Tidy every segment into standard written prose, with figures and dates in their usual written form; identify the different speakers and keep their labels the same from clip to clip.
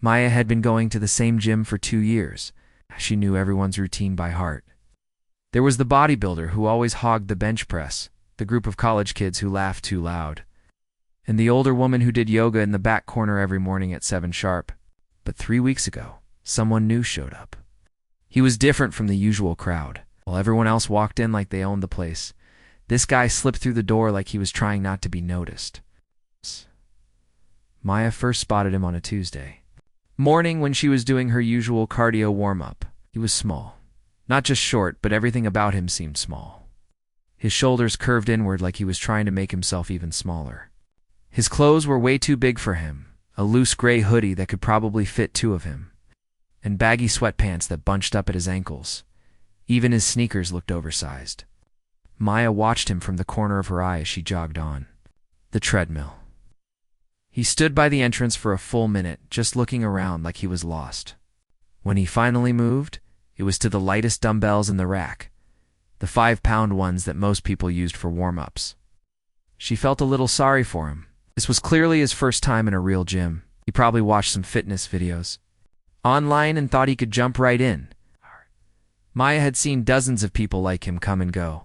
Speaker 1: Maya had been going to the same gym for 2 years. She knew everyone's routine by heart. There was the bodybuilder who always hogged the bench press, the group of college kids who laughed too loud, and the older woman who did yoga in the back corner every morning at 7 sharp. But 3 weeks ago, someone new showed up. He was different from the usual crowd. While everyone else walked in like they owned the place, this guy slipped through the door like he was trying not to be noticed. Maya first spotted him on a Tuesday morning when she was doing her usual cardio warm-up. He was small. Not just short, but everything about him seemed small. His shoulders curved inward like he was trying to make himself even smaller. His clothes were way too big for him, a loose gray hoodie that could probably fit 2 of him, and baggy sweatpants that bunched up at his ankles. Even his sneakers looked oversized. Maya watched him from the corner of her eye as she jogged on. The treadmill. He stood by the entrance for a full minute, just looking around like he was lost. When he finally moved, it was to the lightest dumbbells in the rack, the 5-pound ones that most people used for warm-ups. She felt a little sorry for him. This was clearly his first time in a real gym. He probably watched some fitness videos online and thought he could jump right in. Maya had seen dozens of people like him come and go.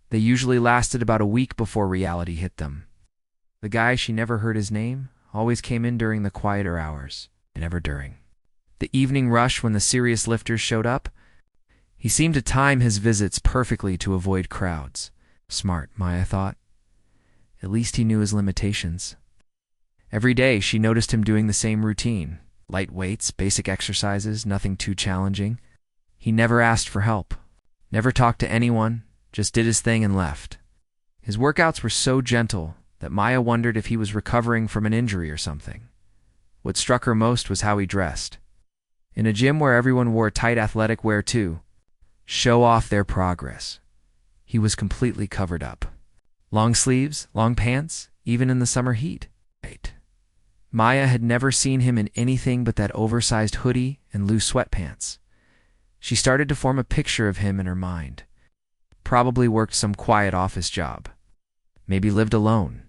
Speaker 1: They usually lasted about a week before reality hit them. The guy, she never heard his name, always came in during the quieter hours, and never during the evening rush when the serious lifters showed up. He seemed to time his visits perfectly to avoid crowds. Smart, Maya thought. At least he knew his limitations. Every day she noticed him doing the same routine. Light weights, basic exercises, nothing too challenging. He never asked for help, never talked to anyone, just did his thing and left. His workouts were so gentle that Maya wondered if he was recovering from an injury or something. What struck her most was how he dressed. In a gym where everyone wore tight athletic wear too, show off their progress. He was completely covered up. Long sleeves, long pants, even in the summer heat. Maya had never seen him in anything but that oversized hoodie and loose sweatpants. She started to form a picture of him in her mind. Probably worked some quiet office job. Maybe lived alone.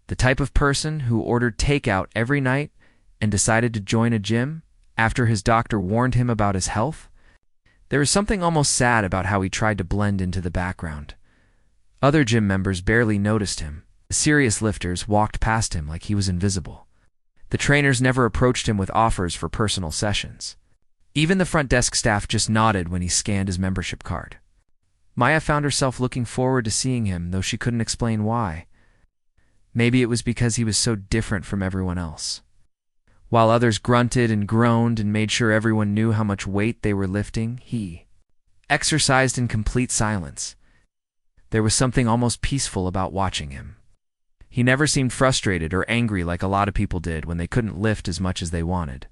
Speaker 1: The type of person who ordered takeout every night and decided to join a gym after his doctor warned him about his health. There was something almost sad about how he tried to blend into the background. Other gym members barely noticed him. The serious lifters walked past him like he was invisible. The trainers never approached him with offers for personal sessions. Even the front desk staff just nodded when he scanned his membership card. Maya found herself looking forward to seeing him, though she couldn't explain why. Maybe it was because he was so different from everyone else. While others grunted and groaned and made sure everyone knew how much weight they were lifting, he exercised in complete silence. There was something almost peaceful about watching him. He never seemed frustrated or angry like a lot of people did when they couldn't lift as much as they wanted.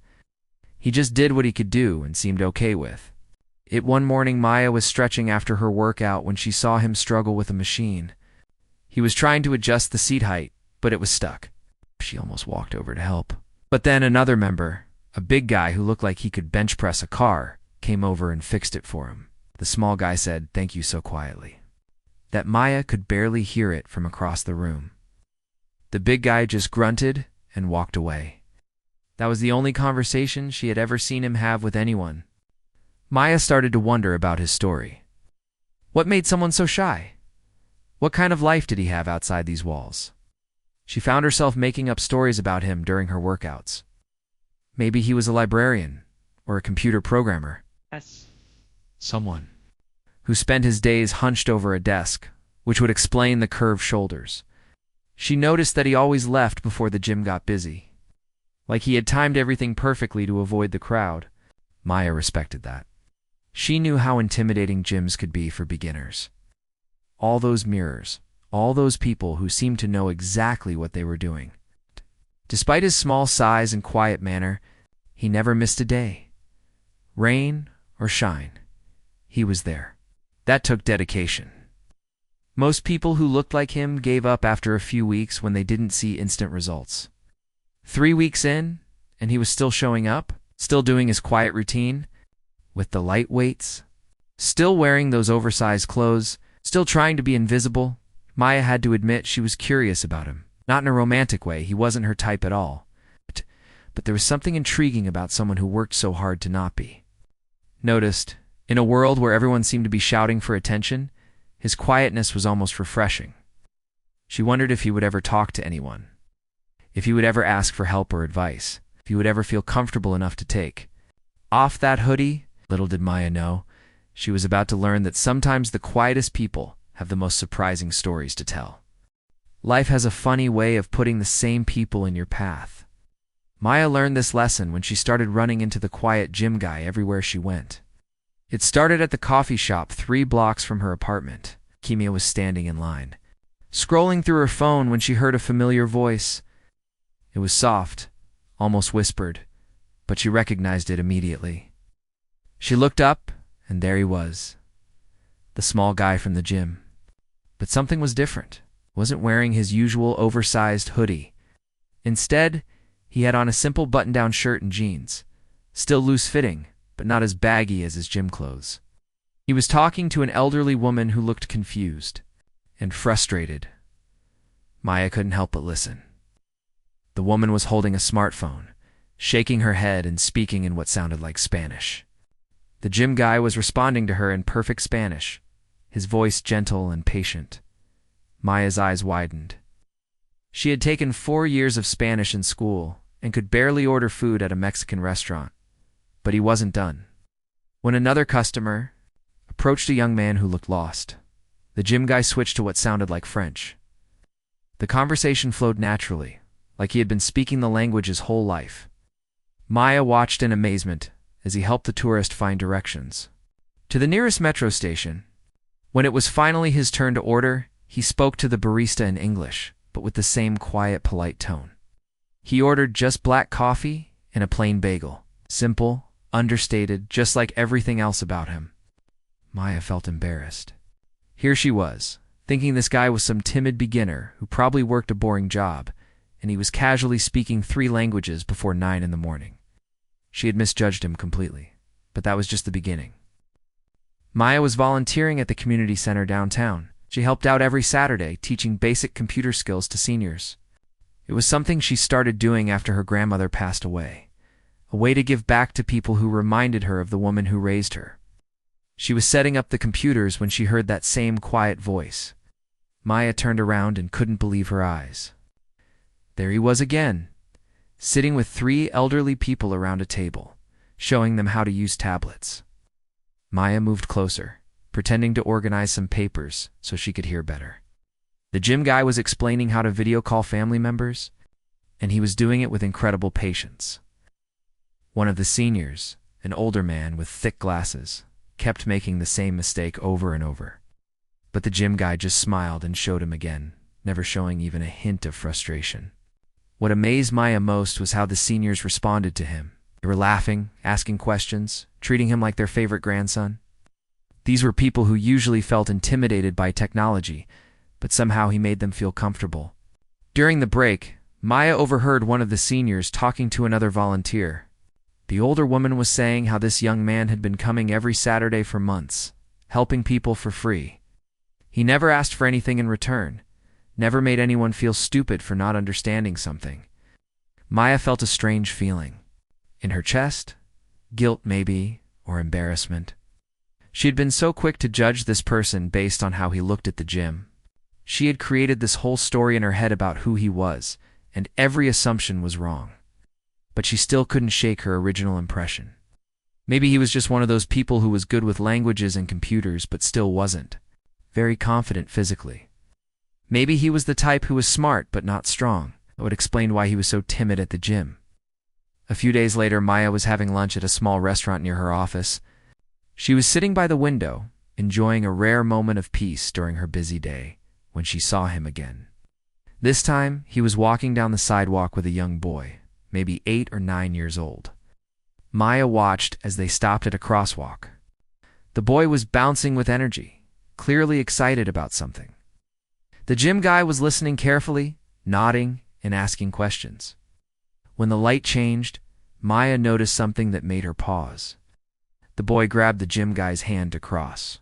Speaker 1: He just did what he could do and seemed okay with it. One morning, Maya was stretching after her workout when she saw him struggle with a machine. He was trying to adjust the seat height, but it was stuck. She almost walked over to help. But then another member, a big guy who looked like he could bench press a car, came over and fixed it for him. The small guy said, "Thank you," so quietly that Maya could barely hear it from across the room. The big guy just grunted and walked away. That was the only conversation she had ever seen him have with anyone. Maya started to wonder about his story. What made someone so shy? What kind of life did he have outside these walls? She found herself making up stories about him during her workouts. Maybe he was a librarian or a computer programmer. Someone who spent his days hunched over a desk, which would explain the curved shoulders. She noticed that he always left before the gym got busy. Like he had timed everything perfectly to avoid the crowd. Maya respected that. She knew how intimidating gyms could be for beginners. All those mirrors, all those people who seemed to know exactly what they were doing. Despite his small size and quiet manner, he never missed a day. Rain or shine, he was there. That took dedication. Most people who looked like him gave up after a few weeks when they didn't see instant results. 3 weeks in, and he was still showing up, still doing his quiet routine, with the light weights, still wearing those oversized clothes, still trying to be invisible. Maya had to admit she was curious about him. Not in a romantic way, he wasn't her type at all. but there was something intriguing about someone who worked so hard to not be noticed. In a world where everyone seemed to be shouting for attention, his quietness was almost refreshing. She wondered if he would ever talk to anyone, if he would ever ask for help or advice, if he would ever feel comfortable enough to take off that hoodie. Little did Maya know, she was about to learn that sometimes the quietest people have the most surprising stories to tell. Life has a funny way of putting the same people in your path. Maya learned this lesson when she started running into the quiet gym guy everywhere she went. It started at the coffee shop 3 blocks from her apartment. Kimia was standing in line, scrolling through her phone when she heard a familiar voice. It was soft, almost whispered, but she recognized it immediately. She looked up, and there he was, the small guy from the gym. But something was different. He wasn't wearing his usual oversized hoodie. Instead, he had on a simple button-down shirt and jeans, still loose-fitting, but not as baggy as his gym clothes. He was talking to an elderly woman who looked confused and frustrated. Maya couldn't help but listen. The woman was holding a smartphone, shaking her head and speaking in what sounded like Spanish. The gym guy was responding to her in perfect Spanish, his voice gentle and patient. Maya's eyes widened. She had taken 4 years of Spanish in school and could barely order food at a Mexican restaurant. But he wasn't done. When another customer approached a young man who looked lost, the gym guy switched to what sounded like French. The conversation flowed naturally, like he had been speaking the language his whole life. Maya watched in amazement as he helped the tourist find directions to the nearest metro station. When it was finally his turn to order, he spoke to the barista in English, but with the same quiet, polite tone. He ordered just black coffee and a plain bagel. Simple, understated, just like everything else about him. Maya felt embarrassed. Here she was, thinking this guy was some timid beginner who probably worked a boring job, and he was casually speaking 3 languages before 9 in the morning. She had misjudged him completely, but that was just the beginning. Maya was volunteering at the community center downtown. She helped out every Saturday, teaching basic computer skills to seniors. It was something she started doing after her grandmother passed away, a way to give back to people who reminded her of the woman who raised her. She was setting up the computers when she heard that same quiet voice. Maya turned around and couldn't believe her eyes. There he was again, sitting with 3 elderly people around a table, showing them how to use tablets. Maya moved closer, pretending to organize some papers so she could hear better. The gym guy was explaining how to video call family members, and he was doing it with incredible patience. One of the seniors, an older man with thick glasses, kept making the same mistake over and over. But the gym guy just smiled and showed him again, never showing even a hint of frustration. What amazed Maya most was how the seniors responded to him. They were laughing, asking questions, treating him like their favorite grandson. These were people who usually felt intimidated by technology, but somehow he made them feel comfortable. During the break, Maya overheard one of the seniors talking to another volunteer. The older woman was saying how this young man had been coming every Saturday for months, helping people for free. He never asked for anything in return, never made anyone feel stupid for not understanding something. Maya felt a strange feeling. In her chest, guilt maybe, or embarrassment. She had been so quick to judge this person based on how he looked at the gym. She had created this whole story in her head about who he was, and every assumption was wrong. But she still couldn't shake her original impression. Maybe he was just one of those people who was good with languages and computers but still wasn't very confident physically. Maybe he was the type who was smart but not strong. That would explain why he was so timid at the gym. A few days later, Maya was having lunch at a small restaurant near her office. She was sitting by the window, enjoying a rare moment of peace during her busy day, when she saw him again. This time, he was walking down the sidewalk with a young boy, maybe 8 or 9 years old. Maya watched as they stopped at a crosswalk. The boy was bouncing with energy, clearly excited about something. The gym guy was listening carefully, nodding, and asking questions. When the light changed, Maya noticed something that made her pause. The boy grabbed the gym guy's hand to cross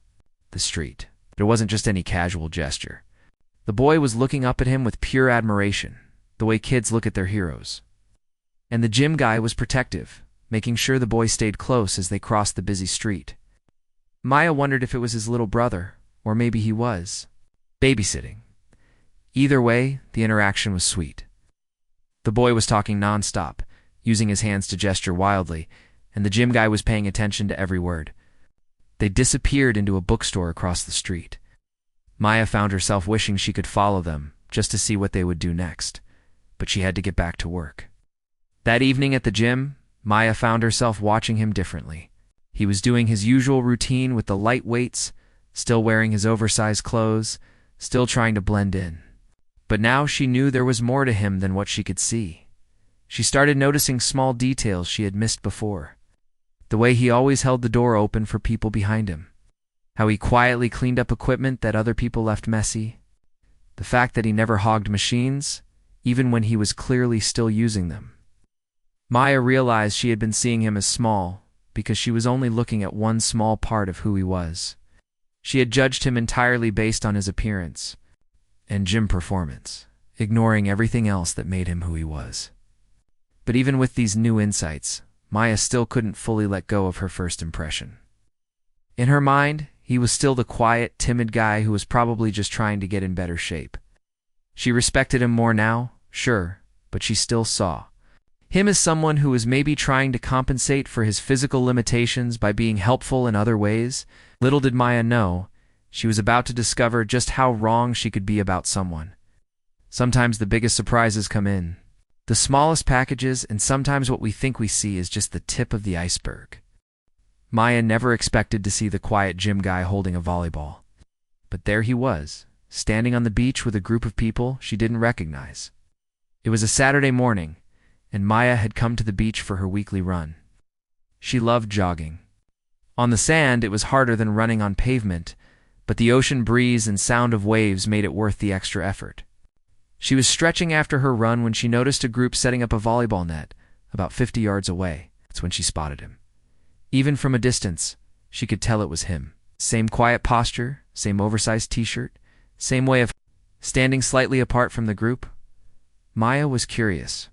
Speaker 1: the street. It wasn't just any casual gesture. The boy was looking up at him with pure admiration, the way kids look at their heroes. And the gym guy was protective, making sure the boy stayed close as they crossed the busy street. Maya wondered if it was his little brother, or maybe he was babysitting. Either way, the interaction was sweet. The boy was talking nonstop, using his hands to gesture wildly, and the gym guy was paying attention to every word. They disappeared into a bookstore across the street. Maya found herself wishing she could follow them, just to see what they would do next, but she had to get back to work. That evening at the gym, Maya found herself watching him differently. He was doing his usual routine with the light weights, still wearing his oversized clothes, still trying to blend in. But now she knew there was more to him than what she could see. She started noticing small details she had missed before. The way he always held the door open for people behind him. How he quietly cleaned up equipment that other people left messy. The fact that he never hogged machines, even when he was clearly still using them. Maya realized she had been seeing him as small because she was only looking at one small part of who he was. She had judged him entirely based on his appearance and gym performance, ignoring everything else that made him who he was. But even with these new insights, Maya still couldn't fully let go of her first impression. In her mind, he was still the quiet, timid guy who was probably just trying to get in better shape. She respected him more now, sure, but she still saw him as someone who was maybe trying to compensate for his physical limitations by being helpful in other ways. Little did Maya know, she was about to discover just how wrong she could be about someone. Sometimes the biggest surprises come in the smallest packages, and sometimes what we think we see is just the tip of the iceberg. Maya never expected to see the quiet gym guy holding a volleyball. But there he was, standing on the beach with a group of people she didn't recognize. It was a Saturday morning, and Maya had come to the beach for her weekly run. She loved jogging. On the sand, it was harder than running on pavement, but the ocean breeze and sound of waves made it worth the extra effort. She was stretching after her run when she noticed a group setting up a volleyball net, about 50 yards away. That's when she spotted him. Even from a distance, she could tell it was him. Same quiet posture, same oversized t-shirt, same way of standing slightly apart from the group. Maya was curious.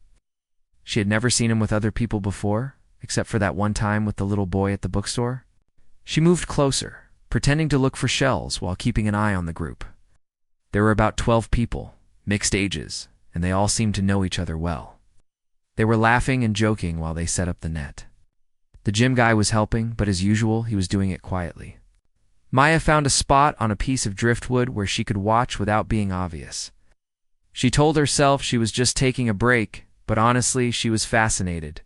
Speaker 1: She had never seen him with other people before, except for that one time with the little boy at the bookstore. She moved closer, pretending to look for shells while keeping an eye on the group. There were about 12 people, mixed ages, and they all seemed to know each other well. They were laughing and joking while they set up the net. The gym guy was helping, but as usual, he was doing it quietly. Maya found a spot on a piece of driftwood where she could watch without being obvious. She told herself she was just taking a break, but honestly, she was fascinated.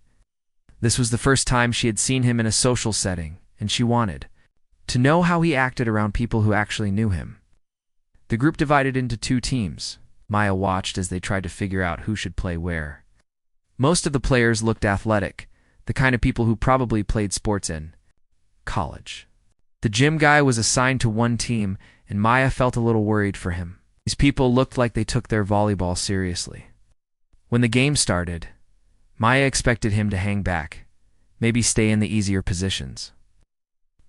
Speaker 1: This was the first time she had seen him in a social setting, and she wanted to know how he acted around people who actually knew him. The group divided into 2 teams. Maya watched as they tried to figure out who should play where. Most of the players looked athletic, the kind of people who probably played sports in college. The gym guy was assigned to one team, and Maya felt a little worried for him. These people looked like they took their volleyball seriously. When the game started, Maya expected him to hang back, maybe stay in the easier positions.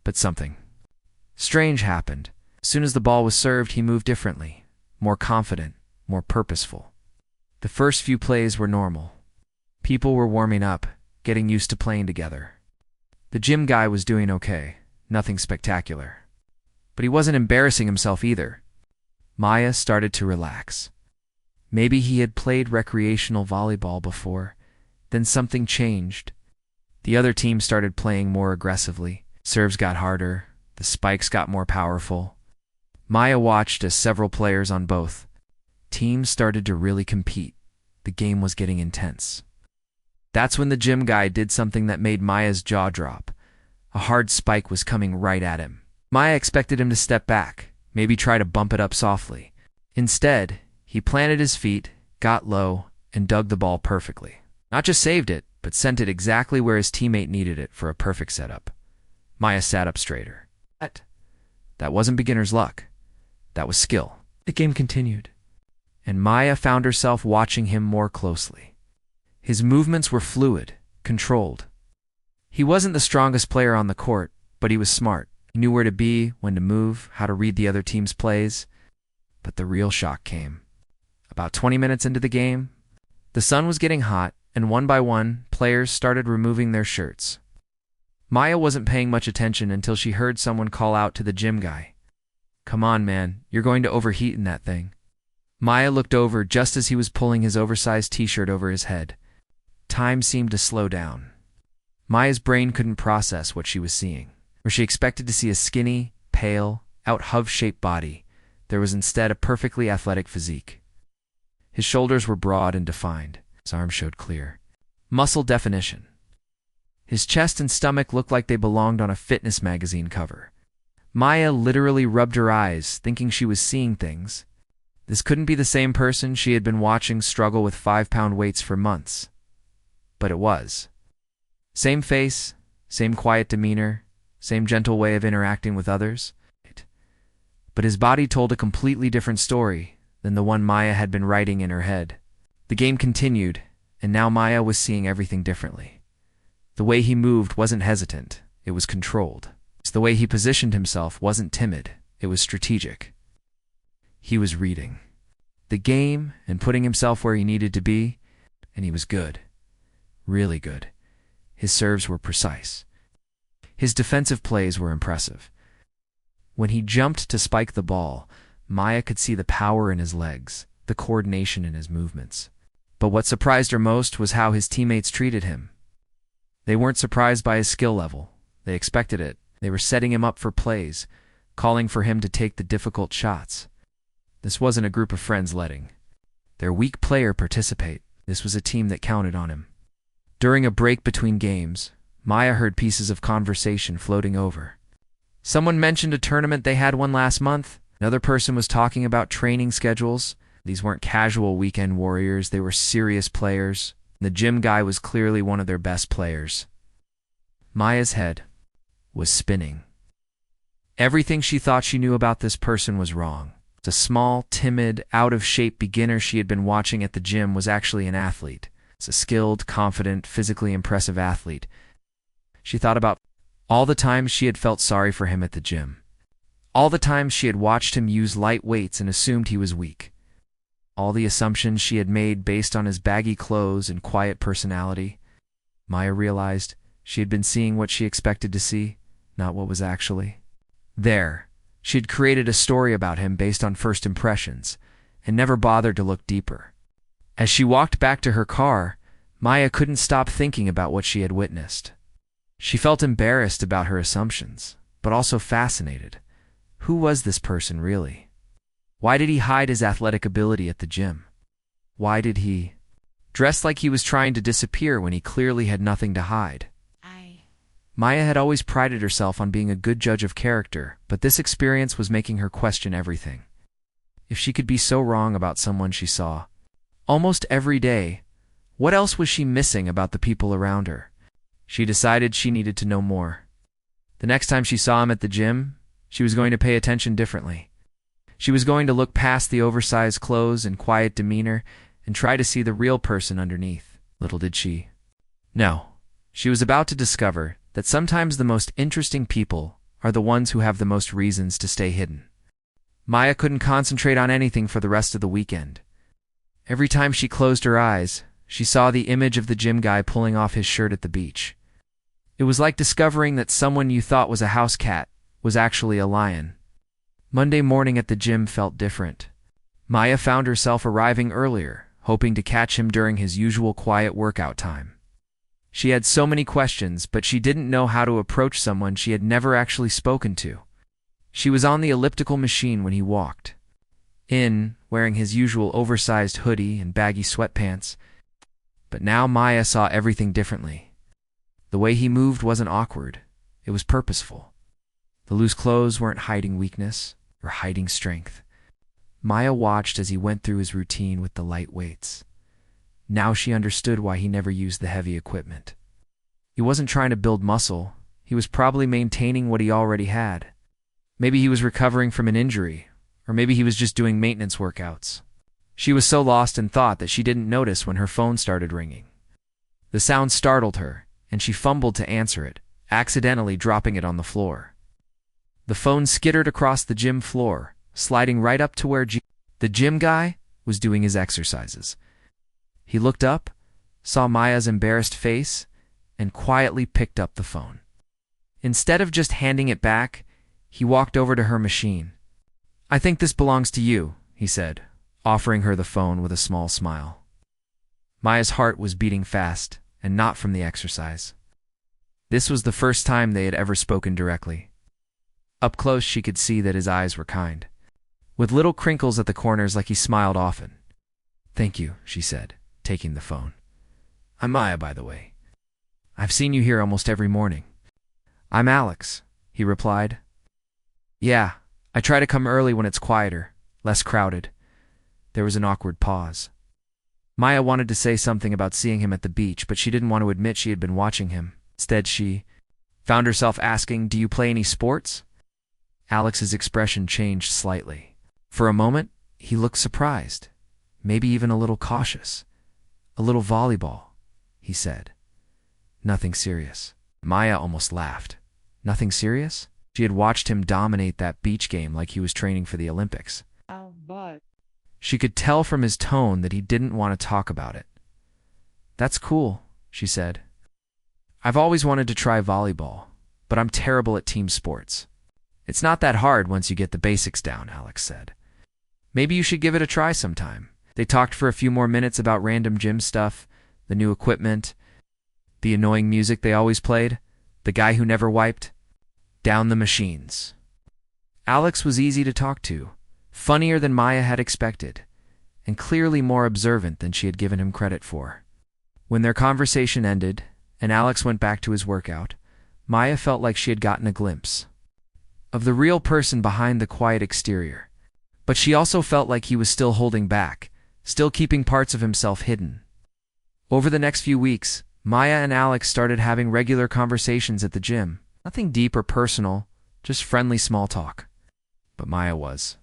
Speaker 1: But something strange happened. As soon as the ball was served, he moved differently, more confident, more purposeful. The first few plays were normal. People were warming up, getting used to playing together. The gym guy was doing okay, nothing spectacular. But he wasn't embarrassing himself either. Maya started to relax. Maybe he had played recreational volleyball before, then something changed. The other team started playing more aggressively. Serves got harder, the spikes got more powerful. Maya watched as several players on both teams started to really compete. The game was getting intense. That's when the gym guy did something that made Maya's jaw drop. A hard spike was coming right at him. Maya expected him to step back, maybe try to bump it up softly. Instead, he planted his feet, got low, and dug the ball perfectly. Not just saved it, but sent it exactly where his teammate needed it for a perfect setup. Maya sat up straighter. That wasn't beginner's luck. That was skill. The game continued, and Maya found herself watching him more closely. His movements were fluid, controlled. He wasn't the strongest player on the court, but he was smart. He knew where to be, when to move, how to read the other team's plays. But the real shock came. About 20 minutes into the game, the sun was getting hot, and one by one, players started removing their shirts. Maya wasn't paying much attention until she heard someone call out to the gym guy. "Come on, man, you're going to overheat in that thing." Maya looked over just as he was pulling his oversized t-shirt over his head. Time seemed to slow down. Maya's brain couldn't process what she was seeing. Where she expected to see a skinny, pale, out-hove-shaped body, there was instead a perfectly athletic physique. His shoulders were broad and defined. His arms showed clear muscle definition. His chest and stomach looked like they belonged on a fitness magazine cover. Maya literally rubbed her eyes, thinking she was seeing things. This couldn't be the same person she had been watching struggle with 5-pound weights for months. But it was. Same face, same quiet demeanor, same gentle way of interacting with others. But his body told a completely different story than the one Maya had been writing in her head. The game continued, and now Maya was seeing everything differently. The way he moved wasn't hesitant, it was controlled. The way he positioned himself wasn't timid, it was strategic. He was reading the game and putting himself where he needed to be, and he was good. Really good. His serves were precise. His defensive plays were impressive. When he jumped to spike the ball, Maya could see the power in his legs, the coordination in his movements. But what surprised her most was how his teammates treated him. They weren't surprised by his skill level. They expected it. They were setting him up for plays, calling for him to take the difficult shots. This wasn't a group of friends letting their weak player participate. This was a team that counted on him. During a break between games, Maya heard pieces of conversation floating over. Someone mentioned a tournament they had won last month. Another person was talking about training schedules. These weren't casual weekend warriors, they were serious players. The gym guy was clearly one of their best players. Maya's head was spinning. Everything she thought she knew about this person was wrong. The small, timid, out-of-shape beginner she had been watching at the gym was actually an athlete. It's a skilled, confident, physically impressive athlete. She thought about all the times she had felt sorry for him at the gym. All the times she had watched him use light weights and assumed he was weak. All the assumptions she had made based on his baggy clothes and quiet personality. Maya realized she had been seeing what she expected to see, not what was actually there. She had created a story about him based on first impressions, and never bothered to look deeper. As she walked back to her car, Maya couldn't stop thinking about what she had witnessed. She felt embarrassed about her assumptions, but also fascinated. Who was this person really? Why did he hide his athletic ability at the gym? Why did he dress like he was trying to disappear when he clearly had nothing to hide? Maya had always prided herself on being a good judge of character, but this experience was making her question everything. If she could be so wrong about someone she saw almost every day, what else was she missing about the people around her? She decided she needed to know more. The next time she saw him at the gym, she was going to pay attention differently. She was going to look past the oversized clothes and quiet demeanor and try to see the real person underneath. Little did she know. She was about to discover that sometimes the most interesting people are the ones who have the most reasons to stay hidden. Maya couldn't concentrate on anything for the rest of the weekend. Every time she closed her eyes, she saw the image of the gym guy pulling off his shirt at the beach. It was like discovering that someone you thought was a house cat was actually a lion. Monday morning at the gym felt different. Maya found herself arriving earlier, hoping to catch him during his usual quiet workout time. She had so many questions, but she didn't know how to approach someone she had never actually spoken to. She was on the elliptical machine when he walked in, wearing his usual oversized hoodie and baggy sweatpants. But now Maya saw everything differently. The way he moved wasn't awkward, it was purposeful. The loose clothes weren't hiding weakness or hiding strength. Maya watched as he went through his routine with the light weights. Now she understood why he never used the heavy equipment. He wasn't trying to build muscle, he was probably maintaining what he already had. Maybe he was recovering from an injury, or maybe he was just doing maintenance workouts. She was so lost in thought that she didn't notice when her phone started ringing. The sound startled her, and she fumbled to answer it, accidentally dropping it on the floor. The phone skittered across the gym floor, sliding right up to where the gym guy was doing his exercises. He looked up, saw Maya's embarrassed face, and quietly picked up the phone. Instead of just handing it back, he walked over to her machine. "I think this belongs to you," he said, offering her the phone with a small smile. Maya's heart was beating fast, and not from the exercise. This was the first time they had ever spoken directly. Up close, she could see that his eyes were kind, with little crinkles at the corners like he smiled often. "Thank you," she said, taking the phone. "I'm Maya, by the way. I've seen you here almost every morning." "I'm Alex," he replied. "Yeah, I try to come early when it's quieter, less crowded." There was an awkward pause. Maya wanted to say something about seeing him at the beach, but she didn't want to admit she had been watching him. Instead, she found herself asking, "Do you play any sports?" Alex's expression changed slightly. For a moment, he looked surprised, maybe even a little cautious. "A little volleyball," he said. "Nothing serious." Maya almost laughed. Nothing serious? She had watched him dominate that beach game like he was training for the Olympics.
Speaker 2: But
Speaker 1: She could tell from his tone that he didn't want to talk about it. "That's cool," she said. "I've always wanted to try volleyball, but I'm terrible at team sports." "It's not that hard once you get the basics down," Alex said. "Maybe you should give it a try sometime." They talked for a few more minutes about random gym stuff, the new equipment, the annoying music they always played, the guy who never wiped down the machines. Alex was easy to talk to, funnier than Maya had expected, and clearly more observant than she had given him credit for. When their conversation ended, and Alex went back to his workout, Maya felt like she had gotten a glimpse of the real person behind the quiet exterior. But she also felt like he was still holding back, still keeping parts of himself hidden. Over the next few weeks, Maya and Alex started having regular conversations at the gym. Nothing deep or personal, just friendly small talk. But Maya was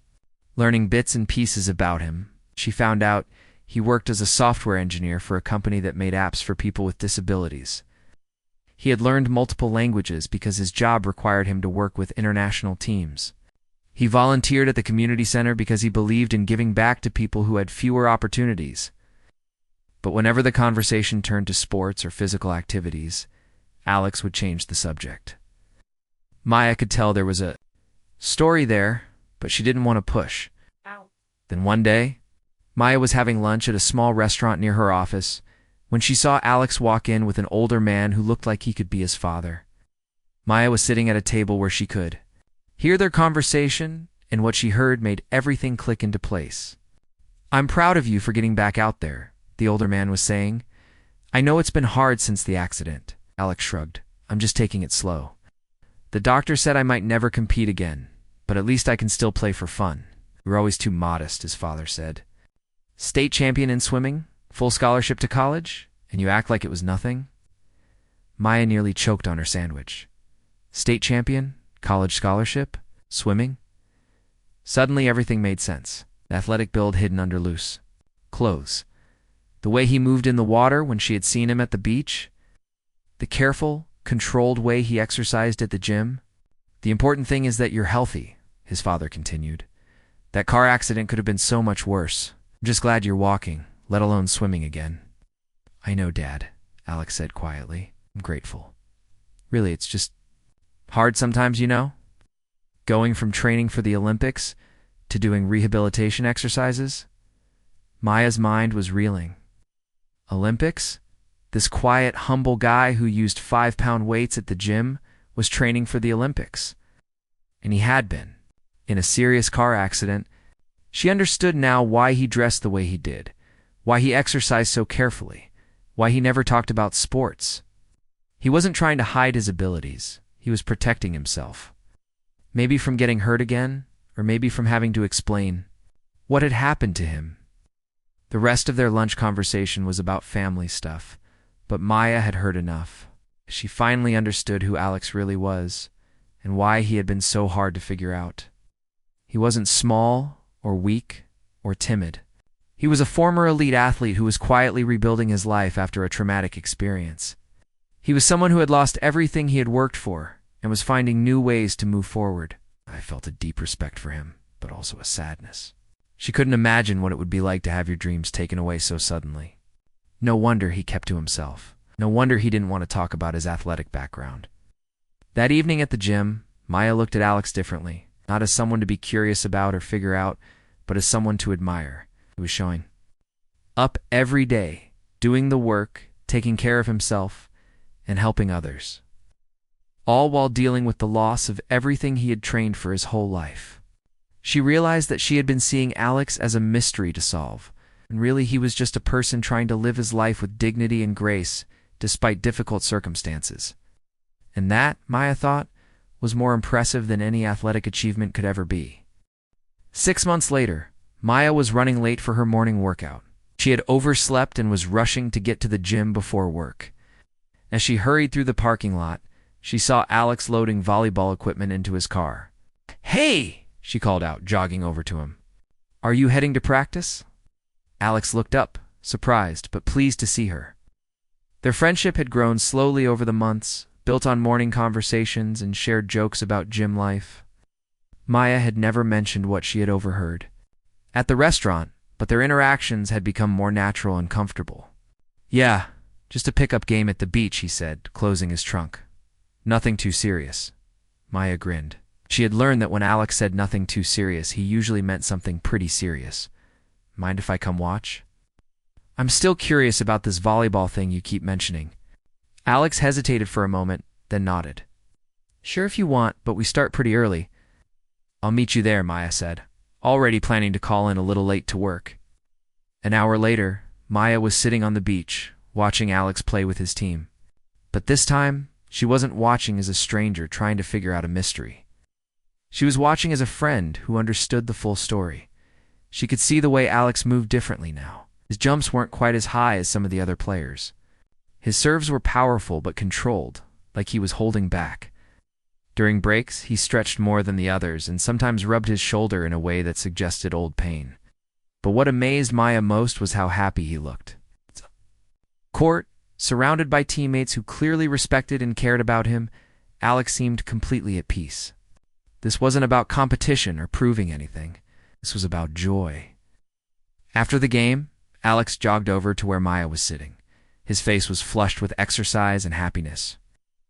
Speaker 1: learning bits and pieces about him. She found out he worked as a software engineer for a company that made apps for people with disabilities. He had learned multiple languages because his job required him to work with international teams. He volunteered at the community center because he believed in giving back to people who had fewer opportunities. But whenever the conversation turned to sports or physical activities, Alex would change the subject. Maya could tell there was a story there, but she didn't want to push. Then one day, Maya was having lunch at a small restaurant near her office when she saw Alex walk in with an older man who looked like he could be his father. Maya was sitting at a table where she could hear their conversation, and what she heard made everything click into place. "I'm proud of you for getting back out there," the older man was saying. "I know it's been hard since the accident." Alex shrugged. "I'm just taking it slow. The doctor said I might never compete again, but at least I can still play for fun." "You were always too modest," his father said. "State champion in swimming, full scholarship to college, and you act like it was nothing?" Maya nearly choked on her sandwich. State champion, college scholarship, swimming? Suddenly everything made sense. The athletic build hidden under loose clothes. The way he moved in the water when she had seen him at the beach. The careful, controlled way he exercised at the gym. "The important thing is that you're healthy," his father continued. "That car accident could have been so much worse. I'm just glad you're walking, let alone swimming again." "I know, Dad," Alex said quietly. "I'm grateful. Really, it's just hard sometimes, you know? Going from training for the Olympics to doing rehabilitation exercises." Maya's mind was reeling. Olympics? This quiet, humble guy who used 5-pound weights at the gym was training for the Olympics. And he had been, in a serious car accident. She understood now why he dressed the way he did, why he exercised so carefully, why he never talked about sports. He wasn't trying to hide his abilities. He was protecting himself. Maybe from getting hurt again, or maybe from having to explain what had happened to him. The rest of their lunch conversation was about family stuff, but Maya had heard enough. She finally understood who Alex really was, and why he had been so hard to figure out. He wasn't small, or weak, or timid. He was a former elite athlete who was quietly rebuilding his life after a traumatic experience. He was someone who had lost everything he had worked for, and was finding new ways to move forward. I felt a deep respect for him, but also a sadness. She couldn't imagine what it would be like to have your dreams taken away so suddenly. No wonder he kept to himself. No wonder he didn't want to talk about his athletic background. That evening at the gym, Maya looked at Alex differently, not as someone to be curious about or figure out, but as someone to admire. He was showing up every day, doing the work, taking care of himself, and helping others, all while dealing with the loss of everything he had trained for his whole life. She realized that she had been seeing Alex as a mystery to solve, and really he was just a person trying to live his life with dignity and grace despite difficult circumstances. And that, Maya thought, was more impressive than any athletic achievement could ever be. 6 months later, Maya was running late for her morning workout. She had overslept and was rushing to get to the gym before work. As she hurried through the parking lot, she saw Alex loading volleyball equipment into his car. "Hey!" she called out, jogging over to him. "Are you heading to practice?" Alex looked up, surprised but pleased to see her. Their friendship had grown slowly over the months, built on morning conversations and shared jokes about gym life. Maya had never mentioned what she had overheard at the restaurant, but their interactions had become more natural and comfortable. "Yeah, just a pickup game at the beach," he said, closing his trunk. "Nothing too serious." Maya grinned. She had learned that when Alex said nothing too serious, he usually meant something pretty serious. "Mind if I come watch?" "I'm still curious about this volleyball thing you keep mentioning." Alex hesitated for a moment, then nodded. "Sure if you want, but we start pretty early." "I'll meet you there," Maya said, already planning to call in a little late to work. An hour later, Maya was sitting on the beach, watching Alex play with his team. But this time, she wasn't watching as a stranger trying to figure out a mystery. She was watching as a friend who understood the full story. She could see the way Alex moved differently now. His jumps weren't quite as high as some of the other players. His serves were powerful but controlled, like he was holding back. During breaks, he stretched more than the others and sometimes rubbed his shoulder in a way that suggested old pain. But what amazed Maya most was how happy he looked. Court, surrounded by teammates who clearly respected and cared about him, Alex seemed completely at peace. This wasn't about competition or proving anything. This was about joy. After the game, Alex jogged over to where Maya was sitting. His face was flushed with exercise and happiness.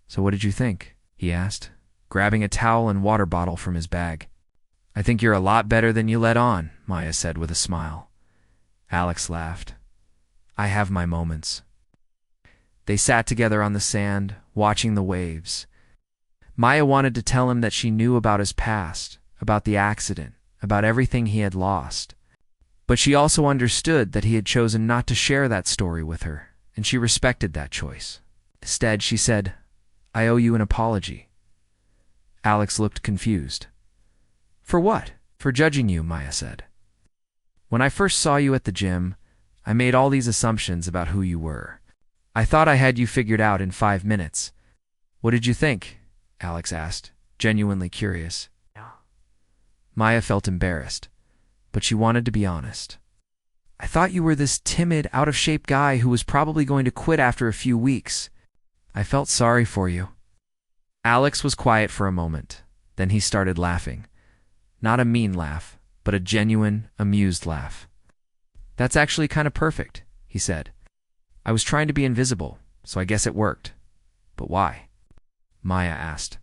Speaker 1: "So what did you think?" he asked, grabbing a towel and water bottle from his bag. "I think you're a lot better than you let on," Maya said with a smile. Alex laughed. "I have my moments." They sat together on the sand, watching the waves. Maya wanted to tell him that she knew about his past, about the accident, about everything he had lost. But she also understood that he had chosen not to share that story with her, and she respected that choice. Instead, she said, "I owe you an apology." Alex looked confused. "For what?" "For judging you," Maya said. "When I first saw you at the gym, I made all these assumptions about who you were. I thought I had you figured out in 5 minutes. What did you think?" Alex asked, genuinely curious. Maya felt embarrassed, but she wanted to be honest. "I thought you were this timid, out-of-shape guy who was probably going to quit after a few weeks. I felt sorry for you." Alex was quiet for a moment. Then he started laughing. Not a mean laugh, but a genuine, amused laugh. "That's actually kind of perfect," he said. "I was trying to be invisible, so I guess it worked. But why?" Maya asked.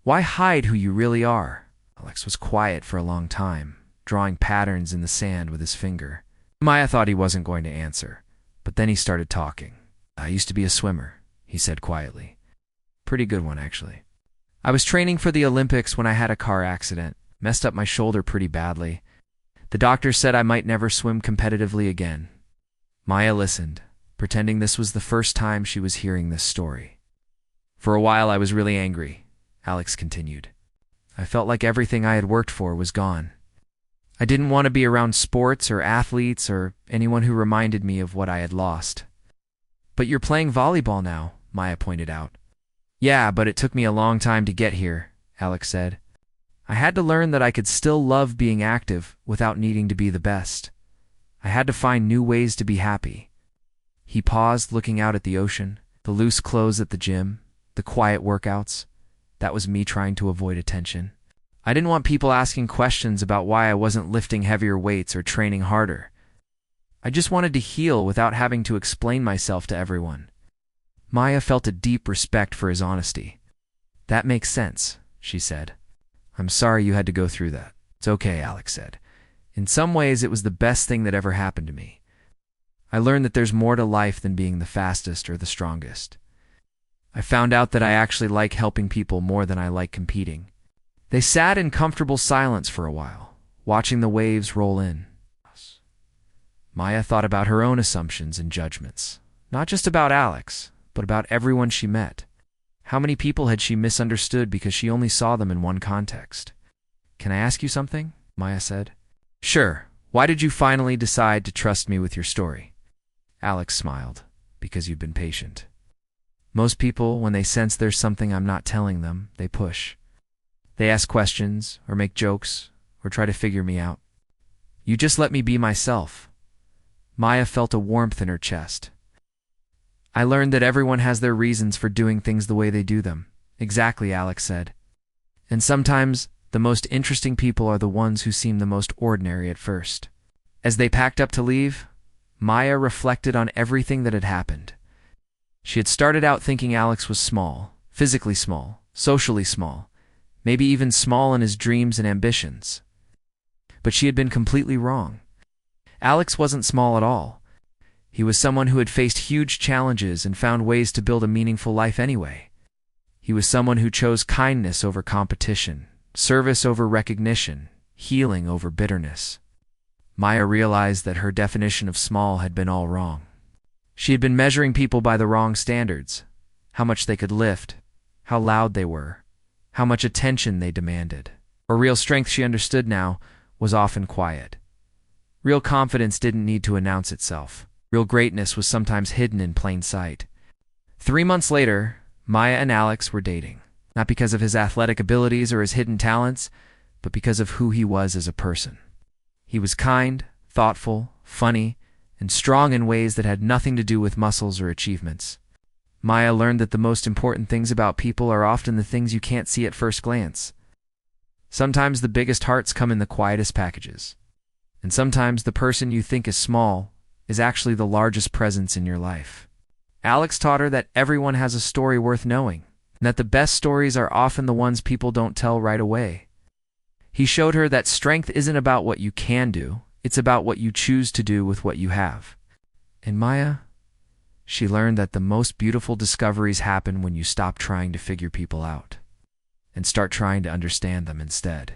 Speaker 1: "Why hide who you really are?" Alex was quiet for a long time, drawing patterns in the sand with his finger. Maya thought he wasn't going to answer, but then he started talking. "I used to be a swimmer," he said quietly. "Pretty good one, actually. I was training for the Olympics when I had a car accident, messed up my shoulder pretty badly. The doctor said I might never swim competitively again." Maya listened, pretending this was the first time she was hearing this story. "For a while I was really angry," Alex continued. "I felt like everything I had worked for was gone. I didn't want to be around sports or athletes or anyone who reminded me of what I had lost." "But you're playing volleyball now," Maya pointed out. "Yeah, but it took me a long time to get here," Alex said. "I had to learn that I could still love being active without needing to be the best. I had to find new ways to be happy." He paused, looking out at the ocean, the loose clothes at the gym, the quiet workouts. That was me trying to avoid attention. I didn't want people asking questions about why I wasn't lifting heavier weights or training harder. I just wanted to heal without having to explain myself to everyone. Maya felt a deep respect for his honesty. That makes sense, she said. I'm sorry you had to go through that. It's okay, Alex said. In some ways, it was the best thing that ever happened to me. I learned that there's more to life than being the fastest or the strongest. I found out that I actually like helping people more than I like competing. They sat in comfortable silence for a while, watching the waves roll in. Maya thought about her own assumptions and judgments, not just about Alex, but about everyone she met. How many people had she misunderstood because she only saw them in one context? Can I ask you something? Maya said. Sure. Why did you finally decide to trust me with your story? Alex smiled. Because you've been patient. Most people, when they sense there's something I'm not telling them, they push. They ask questions, or make jokes, or try to figure me out. You just let me be myself. Maya felt a warmth in her chest. I learned that everyone has their reasons for doing things the way they do them. Exactly, Alex said. And sometimes, the most interesting people are the ones who seem the most ordinary at first. As they packed up to leave, Maya reflected on everything that had happened. She had started out thinking Alex was small, physically small, socially small, maybe even small in his dreams and ambitions. But she had been completely wrong. Alex wasn't small at all. He was someone who had faced huge challenges and found ways to build a meaningful life anyway. He was someone who chose kindness over competition, service over recognition, healing over bitterness. Maya realized that her definition of small had been all wrong. She had been measuring people by the wrong standards: how much they could lift, how loud they were, how much attention they demanded. Or real strength, she understood now, was often quiet. Real confidence didn't need to announce itself. Real greatness was sometimes hidden in plain sight. 3 months later, Maya and Alex were dating. Not because of his athletic abilities or his hidden talents, but because of who he was as a person. He was kind, thoughtful, funny, and strong in ways that had nothing to do with muscles or achievements. Maya learned that the most important things about people are often the things you can't see at first glance. Sometimes the biggest hearts come in the quietest packages. And sometimes the person you think is small is actually the largest presence in your life. Alex taught her that everyone has a story worth knowing, and that the best stories are often the ones people don't tell right away. He showed her that strength isn't about what you can do, it's about what you choose to do with what you have. And Maya, she learned that the most beautiful discoveries happen when you stop trying to figure people out and start trying to understand them instead.